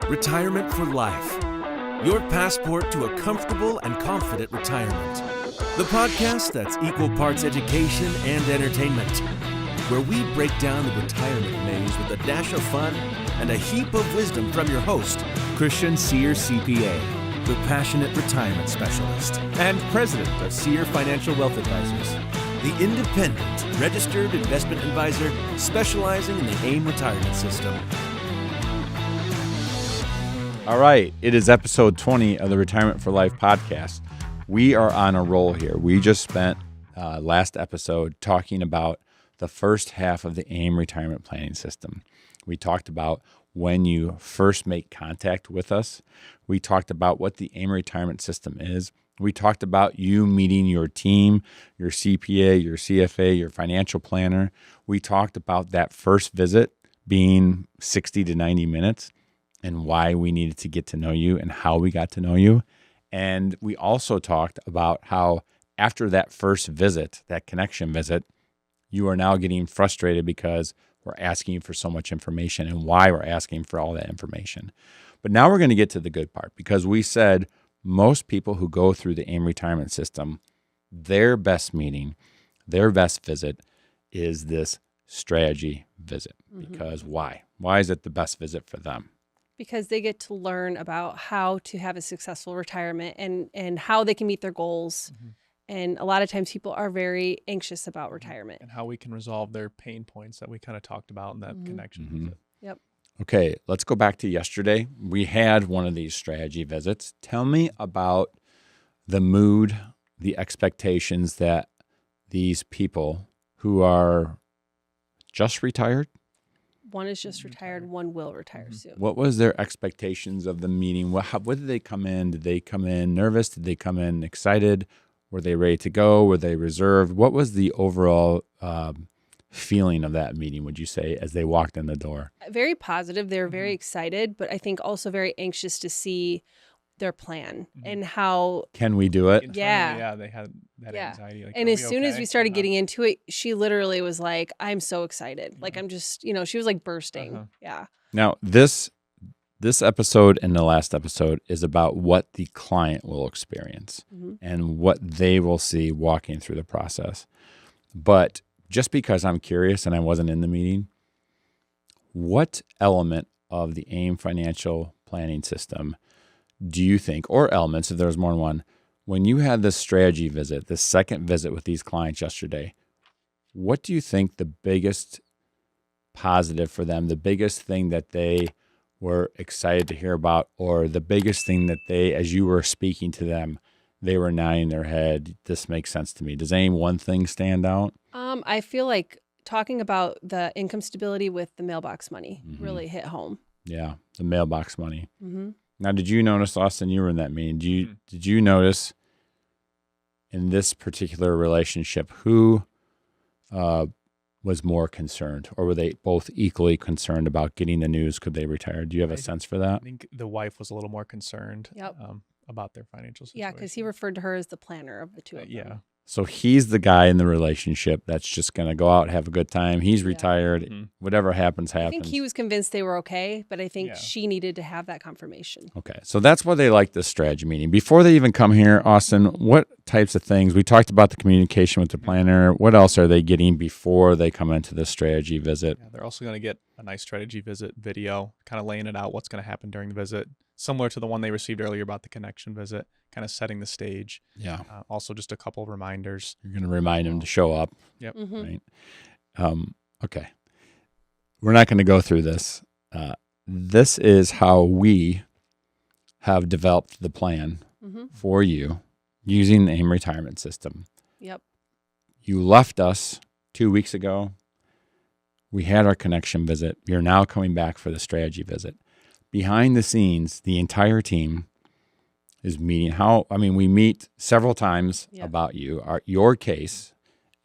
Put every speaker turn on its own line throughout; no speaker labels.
Retirement for Life. Your passport to a comfortable and confident retirement. The podcast that's equal parts education and entertainment, where we break down the retirement maze with a dash of fun and a heap of wisdom from your host, Christian Sear CPA, the passionate retirement specialist and president of Sear Financial Wealth Advisors, the independent registered investment advisor specializing in the AIM Retirement System.
All right, it is episode 20 of the Retirement for Life podcast. We are on a roll here. We just spent last episode talking about the first half of the AIM retirement planning system. We talked about when you first make contact with us. We talked about what the AIM retirement system is. We talked about you meeting your team, your CPA, your CFA, your financial planner. We talked about that first visit being 60 to 90 minutes. And why we needed to get to know you and how we got to know you. And we also talked about how after that first visit, that connection visit, you are now getting frustrated because we're asking you for so much information and why we're asking for all that information. But now we're going to get to the good part, because we said most people who go through the AIM retirement system, their best meeting, their best visit is this strategy visit. Because why? Why is it the best visit for them?
Because they get to learn about how to have a successful retirement and how they can meet their goals. And a lot of times people are very anxious about retirement.
And how we can resolve their pain points that we kind of talked about in that connection visit.
Yep.
Okay, let's go back to yesterday. We had one of these strategy visits. Tell me about the mood, the expectations that these people who are just retired.
One is just retired, one will retire soon.
What was their expectations of the meeting? What did they come in? Did they come in nervous? Did they come in excited? Were they ready to go? Were they reserved? What was the overall feeling of that meeting, would you say, as they walked in the door?
Very positive. They were very excited, but I think also very anxious to see their plan and how.
Can we do it?
Internally, yeah, they had that anxiety. Like,
and as soon as we started
getting
getting into it, she literally was like, I'm so excited. Like, I'm just, she was like bursting. Yeah.
Now, this episode and the last episode is about what the client will experience and what they will see walking through the process. But just because I'm curious and I wasn't in the meeting, what element of the AIM financial planning system do you think, or elements, if there's more than one, when you had this strategy visit, this second visit with these clients yesterday, what do you think the biggest positive for them, the biggest thing that they were excited to hear about, or the biggest thing that they, as you were speaking to them, they were nodding their head, this makes sense to me? Does any one thing stand out?
I feel like talking about the income stability with the mailbox money really hit home.
Yeah, the mailbox money. Now, did you notice, Austin, you were in that meeting, did you notice in this particular relationship who was more concerned, or were they both equally concerned about getting the news? Could they retire? Do you have a sense for that?
I think the wife was a little more concerned about their financial situation.
Yeah, because he referred to her as the planner of the two of them.
Yeah.
So he's the guy in the relationship that's just going to go out, have a good time. He's retired. Whatever happens, happens.
I think he was convinced they were okay, but I think she needed to have that confirmation.
Okay. So that's why they like this strategy meeting. Before they even come here, Austin, what types of things? We talked about the communication with the planner. What else are they getting before they come into the strategy visit?
Yeah, they're also going to get a nice strategy visit video, kind of laying it out, what's going to happen during the visit, similar to the one they received earlier about the connection visit, kind of setting the stage.
Yeah.
Also, just a couple of reminders.
You're going to remind them to show up.
Yep.
Right. Okay. We're not going to go through this. This is how we have developed the plan for you using the AIM retirement system.
Yep.
You left us 2 weeks ago. We had our connection visit. You're now coming back for the strategy visit. Behind the scenes, the entire team is meeting. We meet several times about you. Your case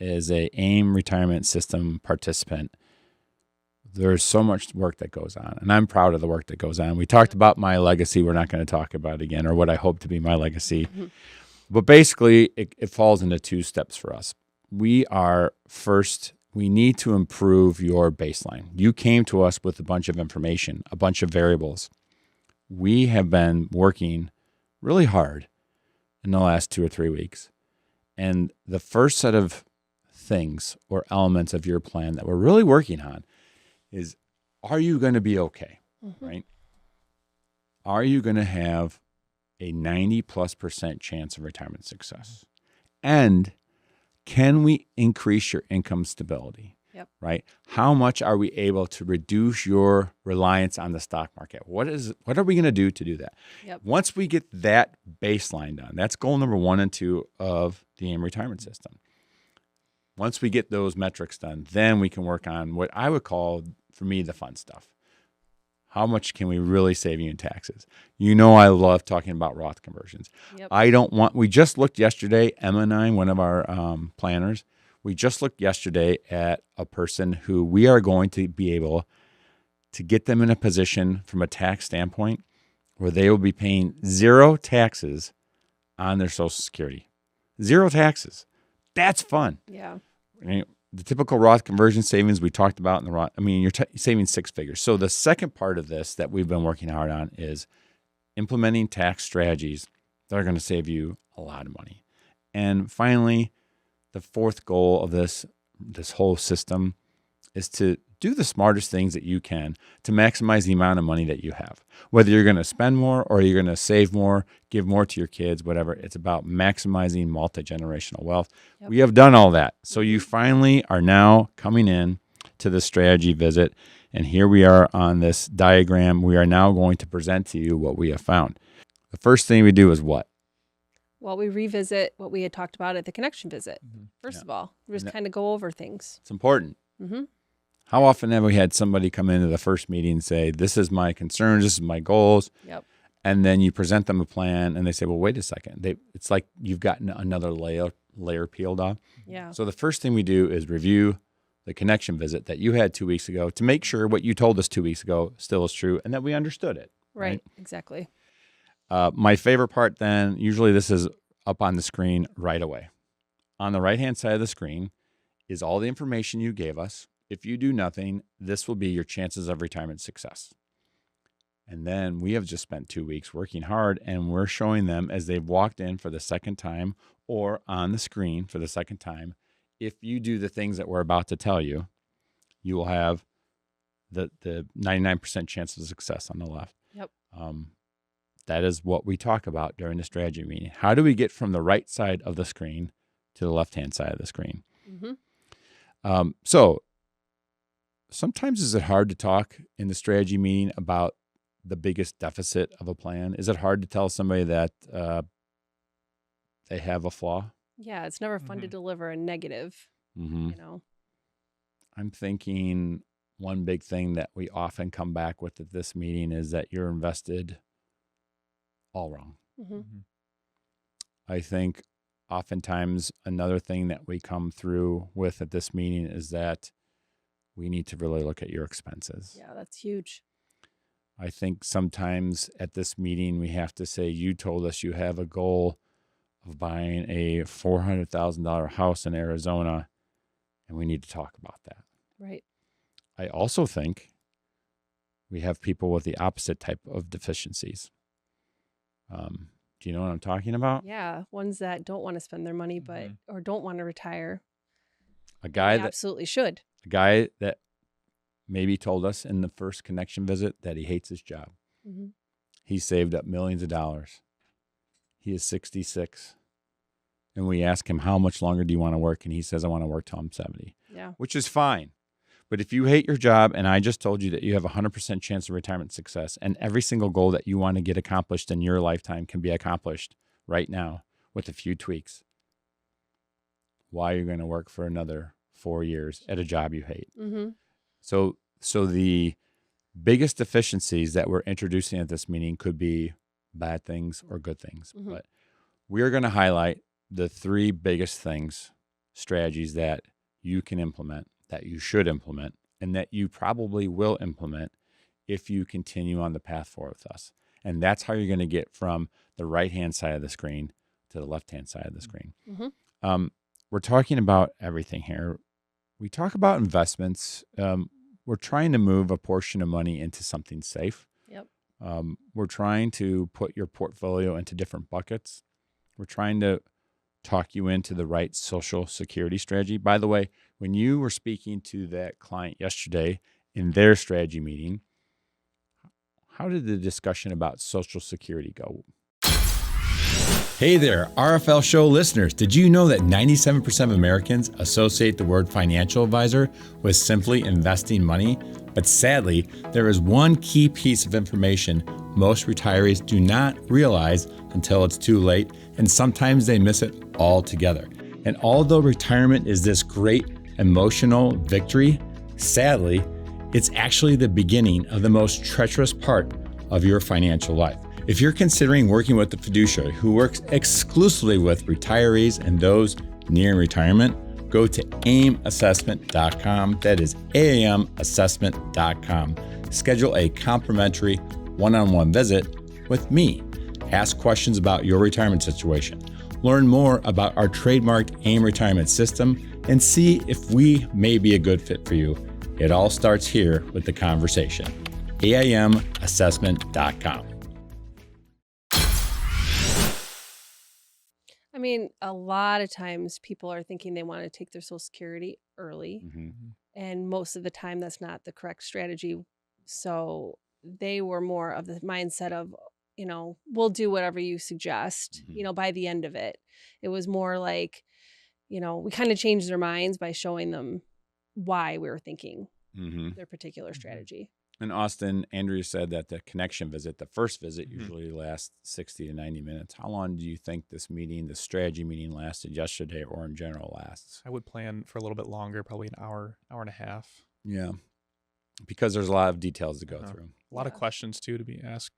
is a AIM retirement system participant. There's so much work that goes on, and I'm proud of the work that goes on. We talked about my legacy. We're not going to talk about it again, or what I hope to be my legacy. But basically, it falls into two steps for us. We need to improve your baseline. You came to us with a bunch of information, a bunch of variables. we have been working really hard in the last 2 or 3 weeks. And the first set of things or elements of your plan that we're really working on is, are you going to be okay? Right? Are you going to have a 90+% chance of retirement success? And can we increase your income stability?
Yep.
Right? How much are we able to reduce your reliance on the stock market? What are we going to do that?
Yep.
Once we get that baseline done, that's goal number 1 and 2 of the AIM Retirement System. Once we get those metrics done, then we can work on what I would call, for me, the fun stuff. How much can we really save you in taxes? You know, I love talking about Roth conversions.
Yep.
We just looked yesterday, Emma and I, one of our planners, we just looked yesterday at a person who we are going to be able to get them in a position from a tax standpoint where they will be paying 0 taxes on their Social Security. 0 taxes. That's fun.
Yeah.
I mean, the typical Roth conversion savings we talked about in the Roth, you're saving 6 figures. So the second part of this that we've been working hard on is implementing tax strategies that are going to save you a lot of money. And finally, the fourth goal of this whole system is to do the smartest things that you can to maximize the amount of money that you have. Whether you're going to spend more or you're going to save more, give more to your kids, whatever, it's about maximizing multi-generational wealth.
Yep.
We have done all that. So you finally are now coming in to the strategy visit. And here we are on this diagram. We are now going to present to you what we have found. The first thing we do is what?
Well, we revisit what we had talked about at the connection visit. First
Yeah.
of all, we just kind of go over things.
It's important.
Mm-hmm.
How often have we had somebody come into the first meeting and say, this is my concerns, this is my goals,
Yep.
and then you present them a plan and they say, well, wait a second. It's like you've gotten another layer peeled off.
Yeah.
So the first thing we do is review the connection visit that you had 2 weeks ago to make sure what you told us 2 weeks ago still is true and that we understood it.
Right. Exactly.
My favorite part then, usually this is up on the screen right away. On the right-hand side of the screen is all the information you gave us. If you do nothing, this will be your chances of retirement success. And then we have just spent 2 weeks working hard, and we're showing them as they've walked in for the second time or on the screen for the second time, if you do the things that we're about to tell you, you will have the 99% chance of success on the left.
Yep.
That is what we talk about during the strategy meeting. How do we get from the right side of the screen to the left-hand side of the screen?
Mm-hmm.
So sometimes is it hard to talk in the strategy meeting about the biggest deficit of a plan? Is it hard to tell somebody that they have a flaw?
Yeah. It's never fun to deliver a negative,
Mm-hmm.
you know.
I'm thinking one big thing that we often come back with at this meeting is that you're invested all wrong.
Mm-hmm.
I think oftentimes another thing that we come through with at this meeting is that we need to really look at your expenses.
Yeah, that's huge.
I think sometimes at this meeting we have to say, you told us you have a goal of buying a $400,000 house in Arizona, and we need to talk about that.
Right.
I also think we have people with the opposite type of deficiencies. Do you know what I'm talking about?
Yeah. Ones that don't want to spend their money, but or don't want to retire.
A guy
They absolutely should.
that maybe told us in the first connection visit that he hates his job.
Mm-hmm.
He saved up millions of dollars. He is 66. And we ask him, how much longer do you want to work? And he says, I want to work till I'm 70.
Yeah.
Which is fine. But if you hate your job, and I just told you that you have a 100% chance of retirement success, and every single goal that you want to get accomplished in your lifetime can be accomplished right now with a few tweaks, why are you going to work for another 4 years at a job you hate?
Mm-hmm.
So the biggest deficiencies that we're introducing at this meeting could be bad things or good things.
Mm-hmm.
But we're going to highlight the 3 biggest things, strategies that you can implement, that you should implement, and that you probably will implement if you continue on the path forward with us. And that's how you're going to get from the right-hand side of the screen to the left-hand side of the screen.
Mm-hmm.
We're talking about everything here. We talk about investments. We're trying to move a portion of money into something safe.
Yep.
We're trying to put your portfolio into different buckets. We're trying to talk you into the right Social Security strategy. By the way, when you were speaking to that client yesterday in their strategy meeting, how did the discussion about Social Security go? Hey there, RFL Show listeners. Did you know that 97% of Americans associate the word financial advisor with simply investing money? But sadly, there is one key piece of information most retirees do not realize until it's too late, and sometimes they miss it altogether. And although retirement is this great emotional victory, sadly, it's actually the beginning of the most treacherous part of your financial life. If you're considering working with a fiduciary who works exclusively with retirees and those nearing retirement, go to aimassessment.com. That is AIMassessment.com. Schedule a complimentary one-on-one visit with me. Ask questions about your retirement situation. Learn more about our trademarked AIM Retirement System and see if we may be a good fit for you. It all starts here with the conversation. AIMassessment.com.
I mean, a lot of times people are thinking they want to take their Social Security early, and most of the time that's not the correct strategy. So they were more of the mindset of, we'll do whatever you suggest, by the end of it. It was more like, we kind of changed their minds by showing them why we were thinking their particular strategy.
In Austin, Andrea said that the connection visit, the first visit, usually lasts 60 to 90 minutes. How long do you think this meeting, the strategy meeting, lasted yesterday or in general lasts?
I would plan for a little bit longer, probably an hour, hour and a half.
Yeah, because there's a lot of details to go through.
A lot of questions, too, to be asked.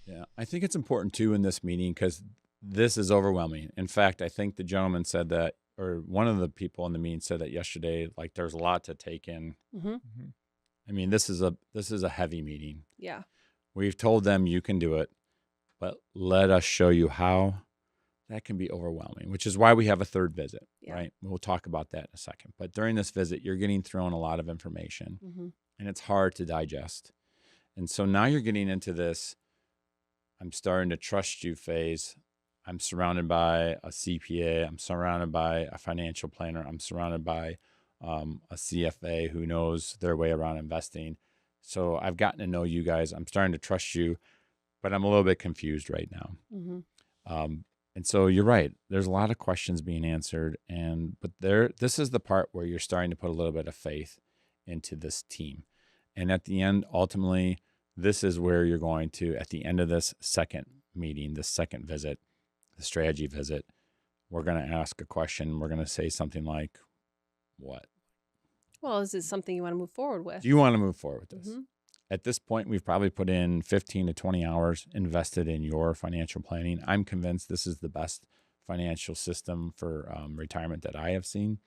Yeah, I think it's important, too, in this meeting because this is overwhelming. In fact, I think the gentleman said that, or one of the people in the meeting said that yesterday, like there's a lot to take in. I mean, this is a heavy meeting.
Yeah.
We've told them you can do it, but let us show you how. That can be overwhelming, which is why we have a third visit, right? We'll talk about that in a second. But during this visit, you're getting thrown a lot of information, and it's hard to digest. And so now you're getting into this, I'm starting to trust you phase. I'm surrounded by a CPA. I'm surrounded by a financial planner. I'm surrounded by a CFA who knows their way around investing. So I've gotten to know you guys. I'm starting to trust you, but I'm a little bit confused right now. And so you're right. There's a lot of questions being answered, but this is the part where you're starting to put a little bit of faith into this team. And at the end, ultimately, this is where you're going to, at the end of this second meeting, this second visit, the strategy visit, we're going to ask a question. We're going to say something like, what?
Well, is it something you want to move forward with?
Do you want to move forward with this? At this point, we've probably put in 15 to 20 hours invested in your financial planning. I'm convinced this is the best financial system for retirement that I have seen.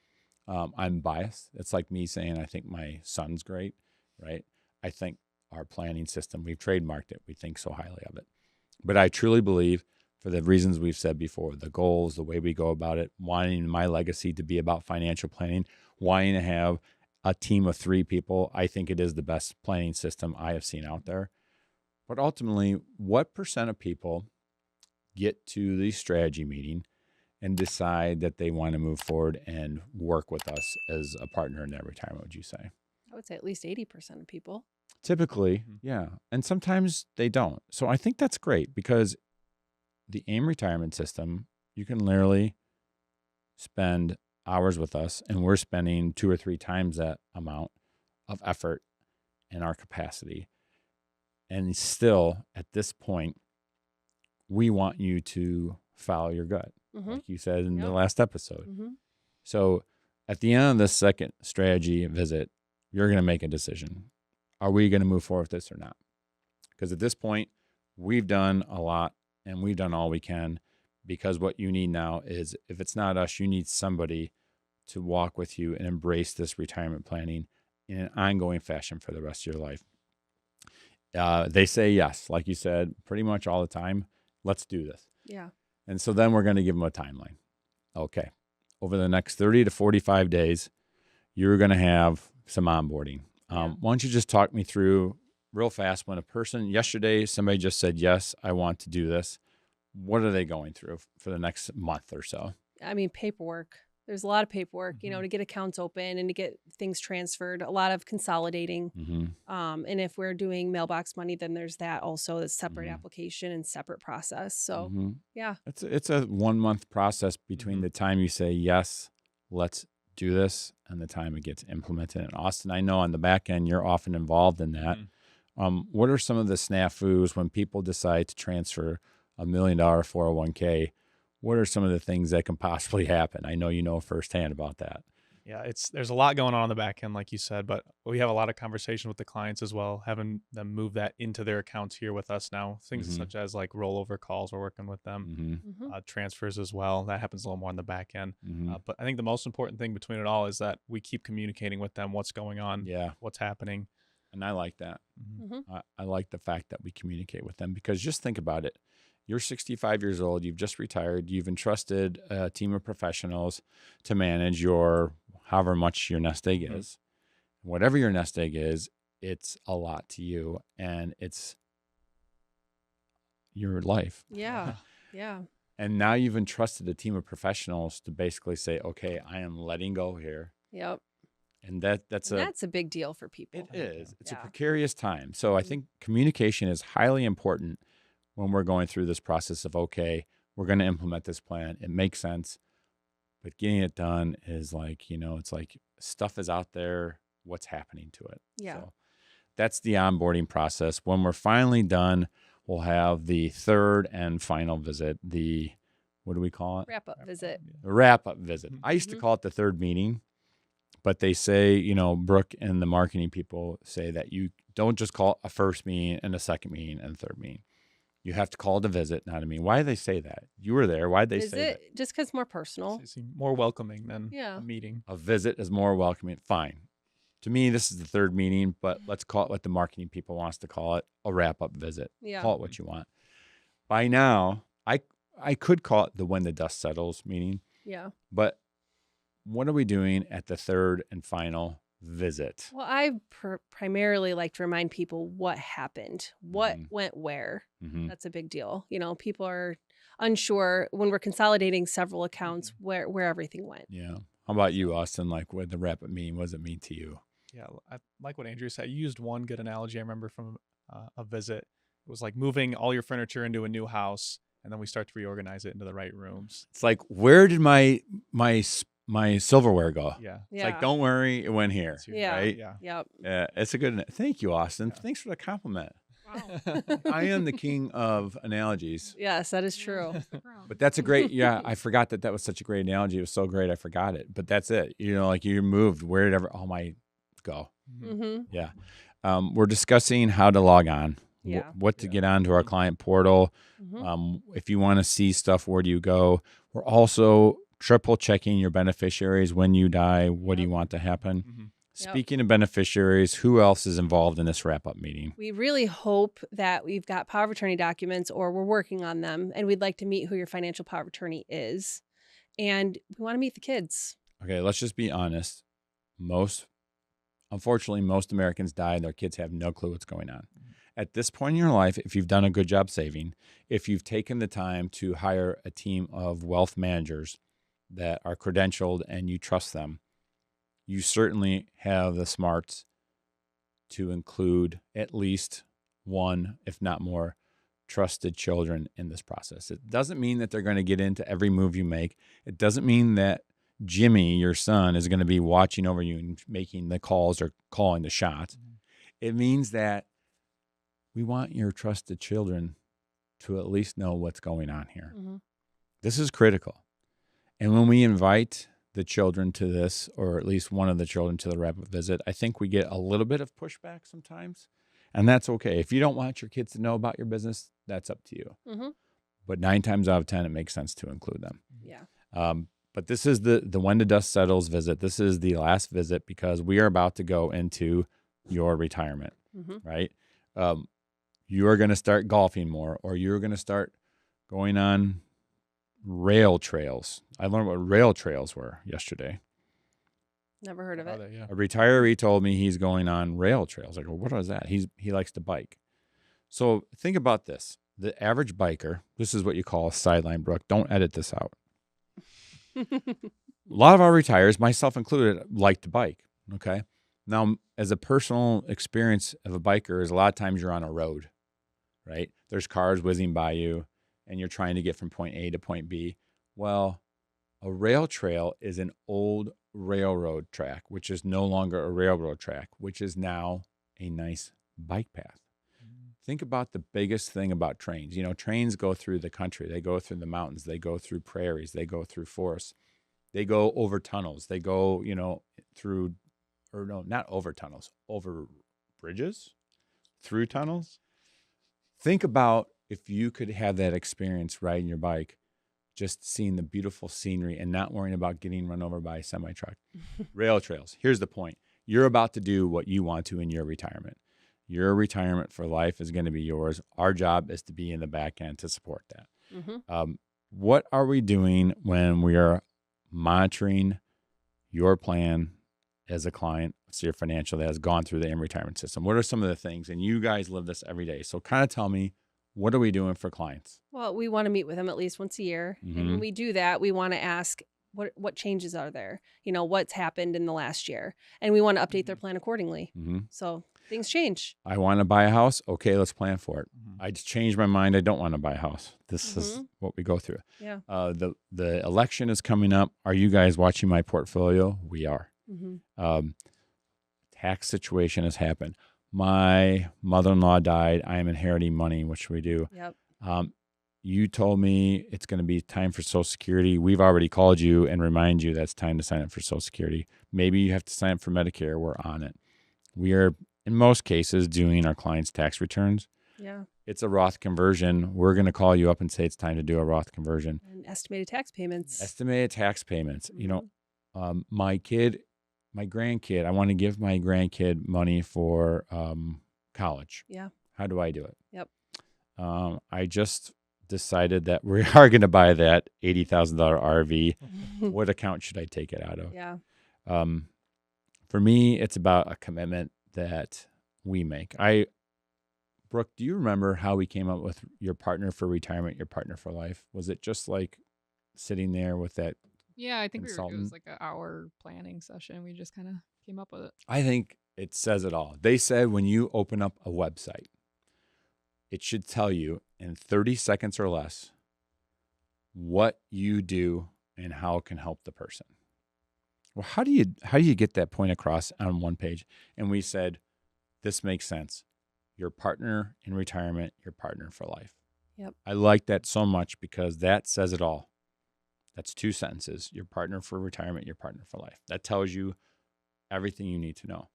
I'm biased. It's like me saying I think my son's great, right? I think our planning system, we've trademarked it. We think so highly of it. But I truly believe, for the reasons we've said before, the goals, the way we go about it, wanting my legacy to be about financial planning, wanting to have a team of 3 people, I think it is the best planning system I have seen out there. But ultimately, what percent of people get to the strategy meeting and decide that they want to move forward and work with us as a partner in their retirement, would you say?
I would say at least 80% of people.
Typically, yeah. And sometimes they don't. So I think that's great because the AIM retirement system, you can literally spend hours with us, and we're spending 2 or 3 times that amount of effort in our capacity. And still, at this point, we want you to follow your gut, like you said in the last episode. So at the end of this second strategy visit, you're going to make a decision. Are we going to move forward with this or not? Because at this point, we've done a lot and we've done all we can, because what you need now is, if it's not us, you need somebody to walk with you and embrace this retirement planning in an ongoing fashion for the rest of your life. They say yes, like you said, pretty much all the time. Let's do this.
Yeah.
And so then we're going to give them a timeline. Okay. Over the next 30 to 45 days, you're going to have some onboarding. Why don't you just talk me through real fast, when a person, yesterday, somebody just said, yes, I want to do this. What are they going through for the next month or so?
I mean, paperwork. There's a lot of paperwork, to get accounts open and to get things transferred, a lot of consolidating. And if we're doing mailbox money, then there's that also, a separate application and separate process. So yeah.
It's a 1 month process between the time you say, yes, let's do this, and the time it gets implemented. And Austin, I know on the back end, you're often involved in that. What are some of the snafus when people decide to transfer $1 million 401k? What are some of the things that can possibly happen? I know you know firsthand about that.
Yeah, there's a lot going on the back end, like you said, but we have a lot of conversation with the clients as well, having them move that into their accounts here with us now. Things such as like rollover calls, we're working with them, transfers as well. That happens a little more on the back end. But I think the most important thing between it all is that we keep communicating with them what's going on, what's happening.
And I like that. I like the fact that we communicate with them, because just think about it. You're 65 years old. You've just retired. You've entrusted a team of professionals to manage your however much your nest egg is. Whatever your nest egg is, it's a lot to you, and it's your life.
Yeah. Yeah.
And now you've entrusted a team of professionals to basically say, okay, I am letting go here.
Yep.
And that's
a big deal for people.
It is. It's a precarious time. So I think communication is highly important when we're going through this process of, okay, we're going to implement this plan. It makes sense. But getting it done is like, it's like stuff is out there. What's happening to it?
Yeah. So
that's the onboarding process. When we're finally done, we'll have the third and final visit. What do we call it?
Wrap-up visit.
The wrap-up visit. I used to call it the third meeting. But they say, Brooke and the marketing people say that you don't just call a first meeting and a second meeting and a third meeting. You have to call it a visit, not a meeting. Why do they say that? You were there. Why did they say that?
Just because it's more personal.
It's more welcoming than a meeting.
A visit is more welcoming. Fine. To me, this is the third meeting, but let's call it what the marketing people wants to call it, a wrap-up visit.
Yeah.
Call it what you want. By now, I could call it the when the dust settles meeting.
Yeah.
But what are we doing at the third and final visit?
Well, I primarily like to remind people what happened, what went where. That's a big deal. People are unsure when we're consolidating several accounts where everything went.
Yeah. How about you, Austin? Like, with the wrap-up meeting, what does it mean to you?
Yeah, I like what Andrew said. You used one good analogy I remember from a visit. It was like moving all your furniture into a new house, and then we start to reorganize it into the right rooms.
It's like, where did my silverware go?
Yeah.
It's like, don't worry, it went here.
Yeah.
Right?
Yeah. Yep.
Yeah. It's a good, thank you, Austin. Yeah. Thanks for the compliment. Wow. I am the king of analogies.
Yes, that is true.
But that's a great, I forgot that was such a great analogy. It was so great, I forgot it. But that's it. Like you moved, where did all my go? Yeah. We're discussing how to log on.
Yeah.
What to get onto our client portal. If you want to see stuff, where do you go? We're also triple checking your beneficiaries when you die. What do you want to happen? Speaking of beneficiaries, who else is involved in this wrap-up meeting?
We really hope that we've got power of attorney documents, or we're working on them, and we'd like to meet who your financial power of attorney is. And we want to meet the kids.
Okay, let's just be honest. Unfortunately, most Americans die and their kids have no clue what's going on. At this point in your life, if you've done a good job saving, if you've taken the time to hire a team of wealth managers that are credentialed and you trust them, you certainly have the smarts to include at least one, if not more, trusted children in this process. It doesn't mean that they're going to get into every move you make. It doesn't mean that Jimmy, your son, is going to be watching over you and making the calls or calling the shots. It means that we want your trusted children to at least know what's going on here. This is critical. And when we invite the children to this, or at least one of the children to the wrap-up visit, I think we get a little bit of pushback sometimes. And that's okay. If you don't want your kids to know about your business, that's up to you. But 9 times out of 10, it makes sense to include them.
Yeah.
But this is the when the dust settles visit. This is the last visit, because we are about to go into your retirement, right? You are going to start golfing more, or you're going to start going on rail trails. I learned what rail trails were yesterday.
Never heard of
Are
it.
they? Yeah.
A retiree told me he's going on rail trails. I go, what is that? He likes to bike. So think about this. The average biker, this is what you call a sideline, Brooke. Don't edit this out. A lot of our retirees, myself included, like to bike. Okay. Now, as a personal experience of a biker, is a lot of times you're on a road, right? There's cars whizzing by you, and you're trying to get from point A to point B. Well, a rail trail is an old railroad track, which is no longer a railroad track, which is now a nice bike path. Think about the biggest thing about trains. You know, trains go through the country. They go through the mountains. They go through prairies. They go through forests. They go over tunnels. They go, through, or no, not over tunnels, over bridges, through tunnels. Think about if you could have that experience riding your bike, just seeing the beautiful scenery and not worrying about getting run over by a semi-truck. Rail trails. Here's the point. You're about to do what you want to in your retirement. Your retirement for life is going to be yours. Our job is to be in the back end to support that.
Mm-hmm.
What are we doing when we are monitoring your plan as a client, so your financial that has gone through the AIM Retirement System? What are some of the things? And you guys live this every day. So kind of tell me, what are we doing for clients?
Well, we want to meet with them at least once a year. And when we do that, we want to ask, what changes are there? What's happened in the last year? And we want to update their plan accordingly. So things change.
I want to buy a house. Okay, let's plan for it. I just changed my mind. I don't want to buy a house. This is what we go through.
Yeah.
The election is coming up. Are you guys watching my portfolio? We are. Tax situation has happened. My mother-in-law died. I am inheriting money, which we do.
Yep.
You told me it's going to be time for Social Security. We've already called you and remind you that's time to sign up for Social Security. Maybe you have to sign up for Medicare. We're on it. We are, in most cases, doing our clients' tax returns.
Yeah.
It's a Roth conversion. We're going to call you up and say it's time to do a Roth conversion.
And estimated tax payments.
Estimated tax payments. My grandkid, I want to give my grandkid money for college.
Yeah.
How do I do it?
Yep.
I just decided that we are going to buy that $80,000 RV. What account should I take it out of?
Yeah.
For me, it's about a commitment that we make. Brooke, do you remember how we came up with your partner for retirement, your partner for life? Was it just like sitting there with that?
Yeah, I think it
consultant?
was like an hour planning session. We just kind of came up with it.
I think it says it all. They said when you open up a website, it should tell you in 30 seconds or less what you do and how it can help the person. Well, how do you get that point across on one page? And we said, this makes sense. Your partner in retirement, your partner for life.
Yep.
I like that so much because that says it all. That's 2 sentences. Your partner for retirement, your partner for life. That tells you everything you need to know.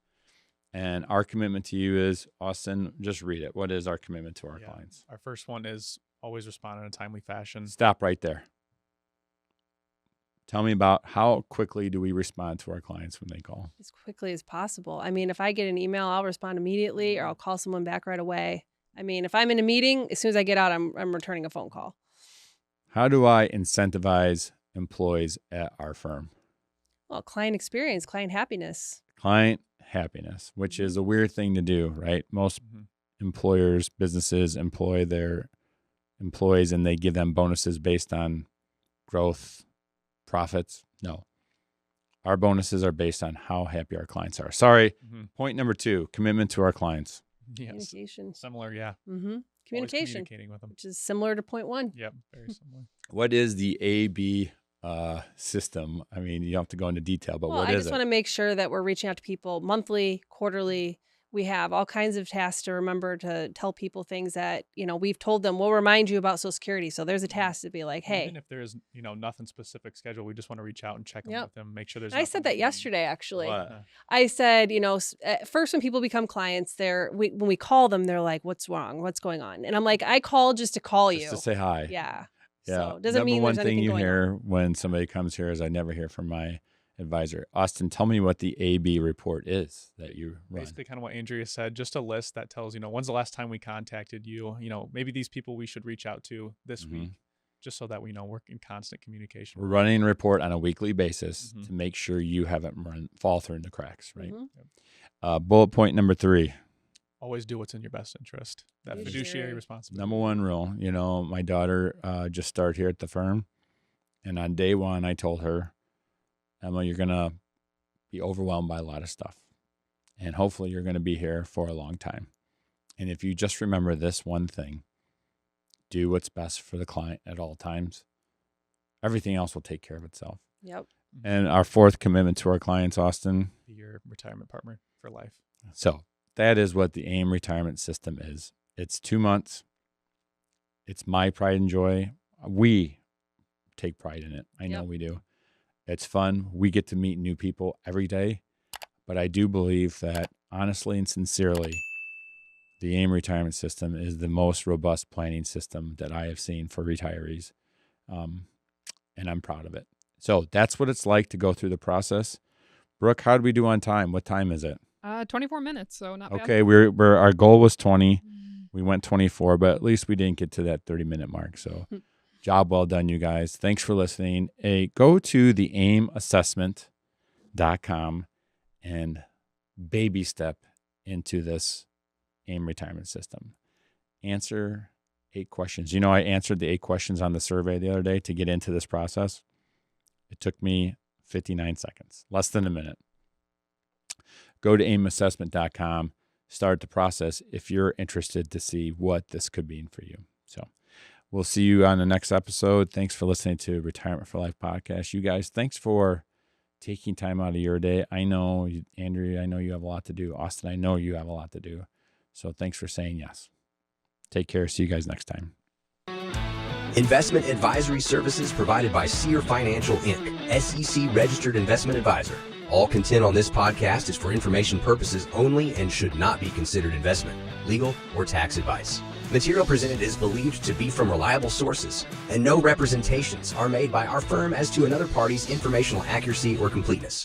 And our commitment to you is, Austin, just read it. What is our commitment to our clients?
Our first one is always respond in a timely fashion.
Stop right there. Tell me about how quickly do we respond to our clients when they call?
As quickly as possible. I mean, if I get an email, I'll respond immediately or I'll call someone back right away. I mean, if I'm in a meeting, as soon as I get out, I'm returning a phone call.
How do I incentivize employees at our firm?
Well, client experience, client happiness.
Client happiness, which is a weird thing to do, right? Most employers, businesses employ their employees and they give them bonuses based on growth, profits. No. Our bonuses are based on how happy our clients are. Sorry. Point number 2, commitment to our clients.
Yes.
Communication.
Similar, yeah.
Communication,
communicating with them.
which is similar to point 1.
Yep, very similar.
What is the AB system? I mean, you don't have to go into detail, but
Well,
what
I
is
just
it?
want to make sure that we're reaching out to people monthly, quarterly. We have all kinds of tasks to remember to tell people things that, we've told them. We'll remind you about Social Security. So there's a task to be like, hey.
Even if there's, nothing specific scheduled, we just want to reach out and check in with them, make sure there's
I said that yesterday, actually.
What?
I said, at first when people become clients, when we call them, they're like, what's wrong? What's going on? And I'm like, I called just to call you.
Just to say hi.
Yeah.
Yeah.
So it doesn't
Number
mean
one
there's
thing
anything
you
going
hear when somebody comes here is I never hear from my advisor. Austin, tell me what the AB report is that you run.
Basically kind of what Andrea said, just a list that tells, when's the last time we contacted you, maybe these people we should reach out to this week. just so that we know we're in constant communication.
We're running a report on a weekly basis to make sure you haven't fall through the cracks, right? Bullet point number 3.
Always do what's in your best interest. That fiduciary responsibility.
Number 1 rule. You know, my daughter just started here at the firm, and on day 1, I told her, Emma, you're going to be overwhelmed by a lot of stuff, and hopefully you're going to be here for a long time. And if you just remember this one thing, do what's best for the client at all times, everything else will take care of itself.
Yep.
And our 4th commitment to our clients, Austin.
Be your retirement partner for life.
So that is what the AIM Retirement System is. It's 2 months. It's my pride and joy. We take pride in it. I know we do. It's fun. We get to meet new people every day. But I do believe that honestly and sincerely, the AIM Retirement System is the most robust planning system that I have seen for retirees. And I'm proud of it. So that's what it's like to go through the process. Brooke, how did we do on time? What time is it?
24 minutes, so not bad.
Okay, our goal was 20. We went 24, but at least we didn't get to that 30-minute mark. So job well done, you guys. Thanks for listening. Go to the aimassessment.com and baby step into this AIM retirement system. Answer 8 questions. You know, I answered the 8 questions on the survey the other day to get into this process. It took me 59 seconds, less than a minute. Go to aimassessment.com, start the process if you're interested to see what this could mean for you. So we'll see you on the next episode. Thanks for listening to Retirement for Life podcast. You guys, thanks for taking time out of your day. I know, Andrea, I know you have a lot to do. Austin, I know you have a lot to do. So thanks for saying yes. Take care. See you guys next time.
Investment advisory services provided by Sear Financial, Inc., SEC registered investment advisor. All content on this podcast is for information purposes only and should not be considered investment, legal, or tax advice. Material presented is believed to be from reliable sources, and no representations are made by our firm as to another party's informational accuracy or completeness.